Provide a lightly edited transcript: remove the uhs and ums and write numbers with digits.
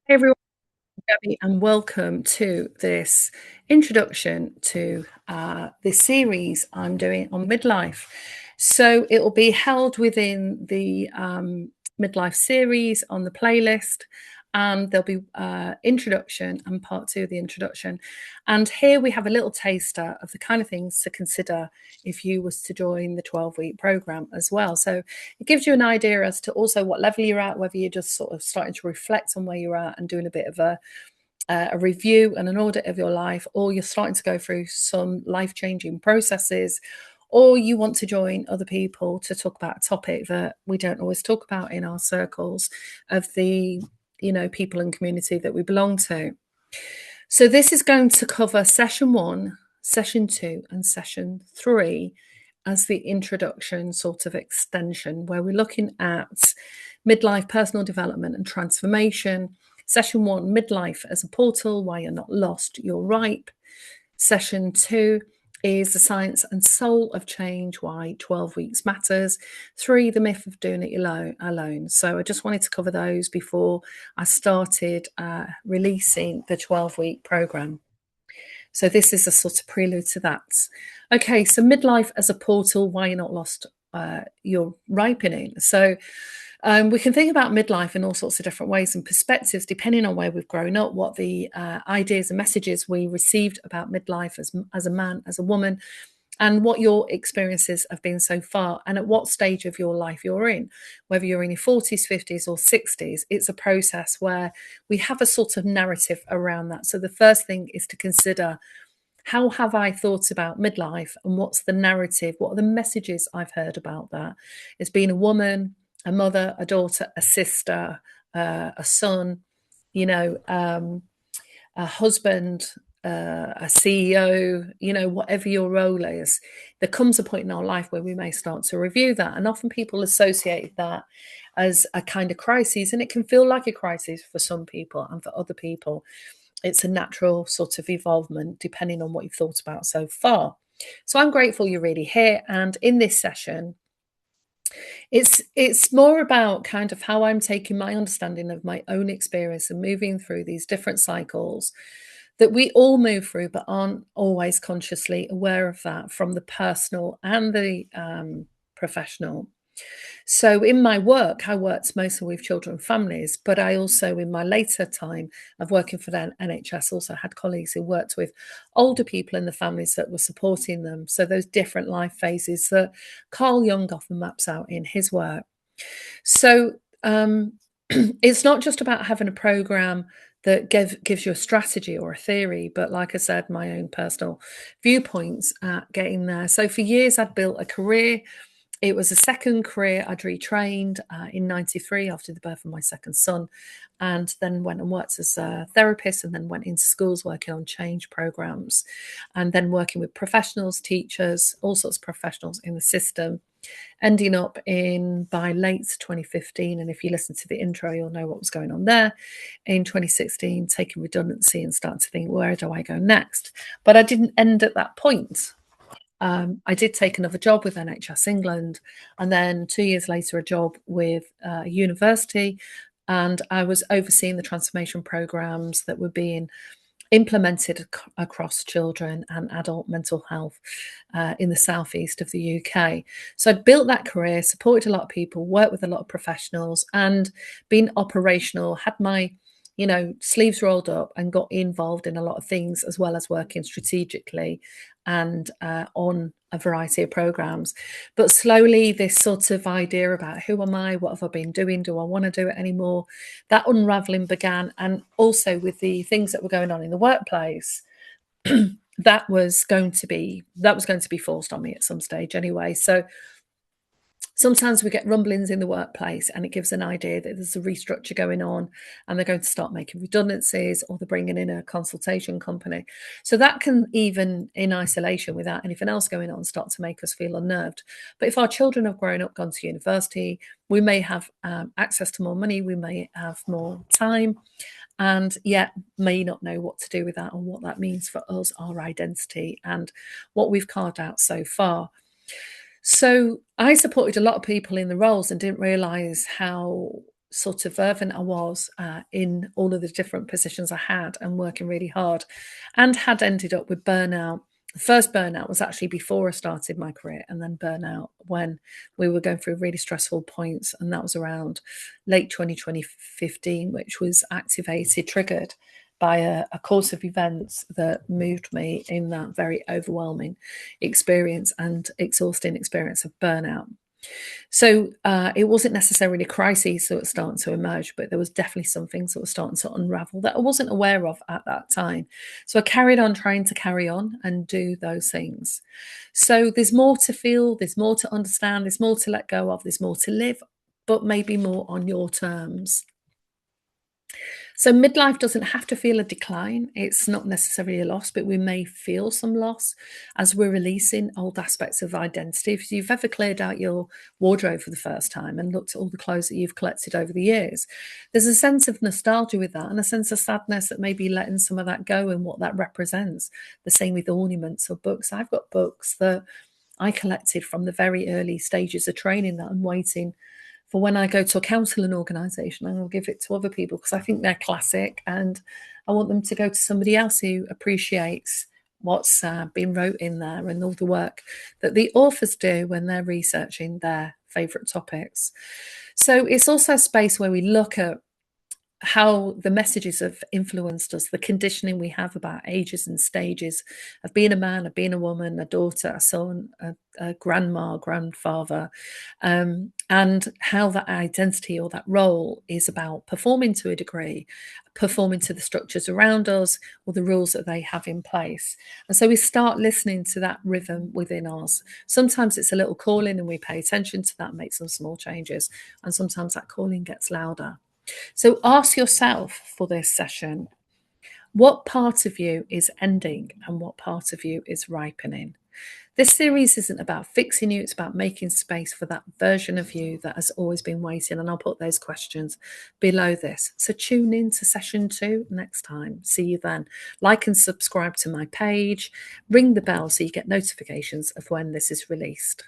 Hey everyone, Gabby, and welcome to this introduction to this series I'm doing on midlife. So it will be held within the midlife series on the playlist, and there'll be introduction and part two of the introduction. And here we have a little taster of the kind of things to consider if you was to join the 12-week program as well. So it gives you an idea as to also what level you're at, whether you're just sort of starting to reflect on where you're at and doing a bit of a review and an audit of your life, or you're starting to go through some life-changing processes, or you want to join other people to talk about a topic that we don't always talk about in our circles of the people and community that we belong to. So this is going to cover session 1, session 2, and session 3 as the introduction sort of extension, where we're looking at midlife personal development and transformation. Session 1, midlife as a portal, why you're not lost, you're ripe. Session 2 is the science and soul of change, why 12 weeks matters. 3, the myth of doing it alone. So I just wanted to cover those before I started releasing the 12-week program. So this is a sort of prelude to that. Okay, so midlife as a portal, why you're not lost, you're ripening. So we can think about midlife in all sorts of different ways and perspectives, depending on where we've grown up, what the ideas and messages we received about midlife as a man, as a woman, and what your experiences have been so far, and at what stage of your life you're in. Whether you're in your 40s, 50s, or 60s, it's a process where we have a sort of narrative around that. So the first thing is to consider, how have I thought about midlife, and what's the narrative? What are the messages I've heard about that? It's being a woman, a mother, a daughter, a sister, a son, a husband, a CEO, whatever your role is. There comes a point in our life where we may start to review that. And often people associate that as a kind of crisis, and it can feel like a crisis for some people, and for other people it's a natural sort of evolvement depending on what you've thought about so far. So I'm grateful you're really here. And in this session, it's more about kind of how I'm taking my understanding of my own experience and moving through these different cycles that we all move through, but aren't always consciously aware of that, from the personal and the professional. So in my work, I worked mostly with children and families, but I also, in my later time of working for the NHS, also had colleagues who worked with older people in the families that were supporting them. So those different life phases that Carl Jung often maps out in his work. So it's not just about having a program that gives you a strategy or a theory, but like I said, my own personal viewpoints at getting there. So for years, I'd built a career. It was a second career. I'd retrained in 93 after the birth of my second son, and then went and worked as a therapist, and then went into schools working on change programs, and then working with professionals, teachers, all sorts of professionals in the system, ending up in, by late 2015, and if you listen to the intro, you'll know what was going on there, in 2016, taking redundancy and starting to think, where do I go next? But I didn't end at that point. I did take another job with NHS England, and then 2 years later, a job with a university. And I was overseeing the transformation programs that were being implemented across children and adult mental health in the southeast of the UK. So I'd built that career, supported a lot of people, worked with a lot of professionals, and been operational, had my sleeves rolled up, and got involved in a lot of things, as well as working strategically and on a variety of programs. But slowly, this sort of idea about who am I, what have I been doing, do I want to do it anymore, that unraveling began. And also with the things that were going on in the workplace, that was going to be forced on me at some stage anyway. So sometimes we get rumblings in the workplace, and it gives an idea that there's a restructure going on, and they're going to start making redundancies, or they're bringing in a consultation company. So that can, even in isolation without anything else going on, start to make us feel unnerved. But if our children have grown up, gone to university, we may have access to more money, we may have more time, and yet may not know what to do with that, and what that means for us, our identity, and what we've carved out so far. So I supported a lot of people in the roles and didn't realize how sort of fervent I was in all of the different positions I had and working really hard, and had ended up with burnout. The first burnout was actually before I started my career, and then burnout when we were going through really stressful points, and that was around late 2015, which was triggered by a course of events that moved me in that very overwhelming experience and exhausting experience of burnout. So it wasn't necessarily crises that were starting to emerge, but there was definitely some things that were starting to unravel that I wasn't aware of at that time. So I carried on trying to carry on and do those things. So there's more to feel, there's more to understand, there's more to let go of, there's more to live, but maybe more on your terms. So midlife doesn't have to feel a decline. It's not necessarily a loss, but we may feel some loss as we're releasing old aspects of identity. If you've ever cleared out your wardrobe for the first time and looked at all the clothes that you've collected over the years, there's a sense of nostalgia with that and a sense of sadness that maybe letting some of that go and what that represents. The same with ornaments or books. I've got books that I collected from the very early stages of training that I'm waiting for when I go to a counselling organisation, and I'll give it to other people because I think they're classic, and I want them to go to somebody else who appreciates what's been wrote in there and all the work that the authors do when they're researching their favourite topics. So it's also a space where we look at how the messages have influenced us, the conditioning we have about ages and stages of being a man, of being a woman, a daughter, a son, a grandma, grandfather, and how that identity or that role is about performing to a degree, performing to the structures around us or the rules that they have in place. And so we start listening to that rhythm within us. Sometimes it's a little calling and we pay attention to that, make some small changes, and sometimes that calling gets louder. So ask yourself for this session, what part of you is ending and what part of you is ripening? This series isn't about fixing you, it's about making space for that version of you that has always been waiting. And I'll put those questions below this. So tune in to session 2 next time. See you then. Like and subscribe to my page. Ring the bell so you get notifications of when this is released.